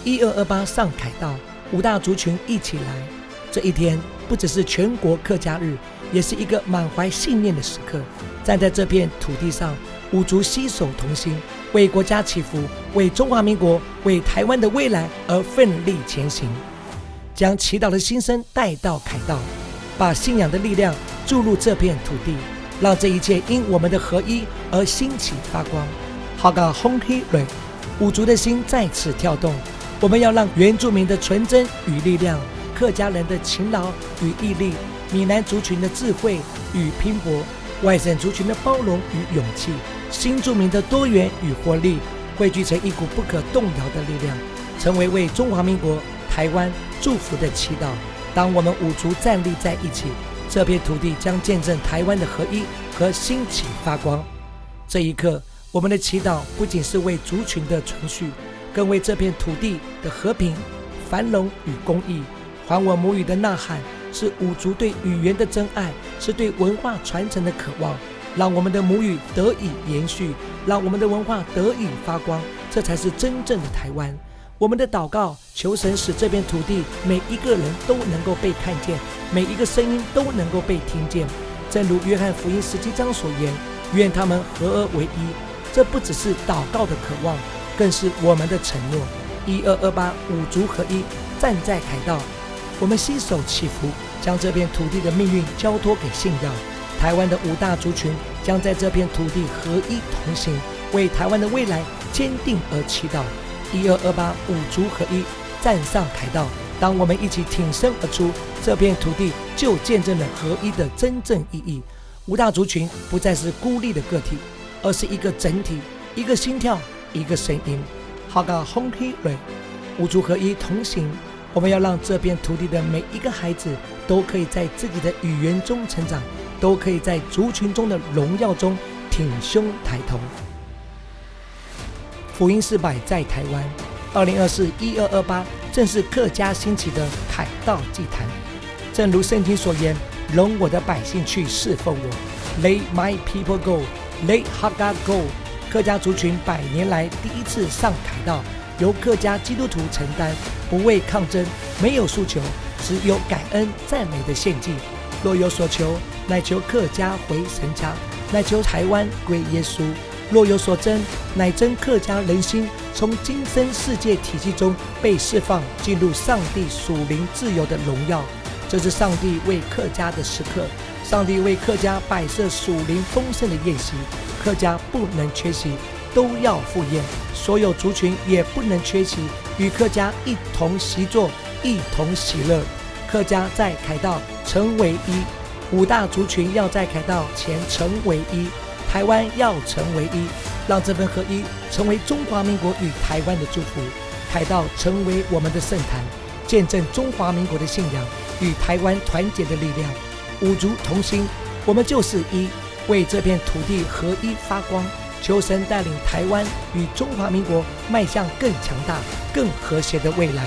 1228上凯道，五大族群一起来。这一天不只是全国客家日，也是一个满怀信念的时刻。站在这片土地上，五族携手同心，为国家祈福，为中华民国，为台湾的未来而奋力前行。将祈祷的心声带到凯道，把信仰的力量注入这片土地，让这一切因我们的合一而兴起发光。好个轰黑蕊，五族的心再次跳动。我们要让原住民的纯真与力量，客家人的勤劳与毅力，闽南族群的智慧与拼搏，外省族群的包容与勇气，新住民的多元与活力，汇聚成一股不可动摇的力量，成为中华民国台湾祝福的祈祷。当我们五族站立在一起，这片土地将见证台湾的合一和兴起发光。这一刻，我们的祈祷不仅是为族群的存续，更为这片土地的和平、繁荣与公益。还我母语的呐喊，是五族对语言的真爱，是对文化传承的渴望。让我们的母语得以延续，让我们的文化得以发光，这才是真正的台湾。我们的祷告，求神使这片土地每一个人都能够被看见，每一个声音都能够被听见。正如约翰福音17章所言，愿他们合而为一。这不只是祷告的渴望，更是我们的承诺。1228五族合一，站在凯道，我们携手祈福，将这片土地的命运交托给信仰。台湾的五大族群将在这片土地合一同行，为台湾的未来坚定而祈祷。1228五族合一，站上凯道。当我们一起挺身而出，这片土地就见证了合一的真正意义。五大族群不再是孤立的个体，而是一个整体，一个心跳，一个声音。好个轰黑蕊，五族合一同行。我们要让这片土地的每一个孩子都可以在自己的语言中成长，都可以在族群中的荣耀中挺胸抬头。福音400在台湾，2024-1228正是客家兴起的凯道祭坛。正如圣经所言，容我的百姓去侍奉我。 Let my people go, let Haga go。 客家族群100年来第一次上凯道，由客家基督徒承担，不为抗争，没有诉求，只有感恩赞美的献祭。若有所求，乃求客家回神家，乃求台湾归耶稣。若有所争，乃争客家人心，从今生世界体系中被释放，进入上帝属灵自由的荣耀。这是上帝为客家的时刻，上帝为客家摆设属灵丰盛的宴席，客家不能缺席，都要赴宴。所有族群也不能缺席，与客家一同席坐，一同喜乐。客家在凯道成为一，五大族群要在凯道前成为一，台湾要成为一，让这份合一成为中华民国与台湾的祝福。凯道成为我们的圣坛，见证中华民国的信仰与台湾团结的力量。五族同心，我们就是一，为这片土地合一发光。求神带领台湾与中华民国迈向更强大、更和谐的未来。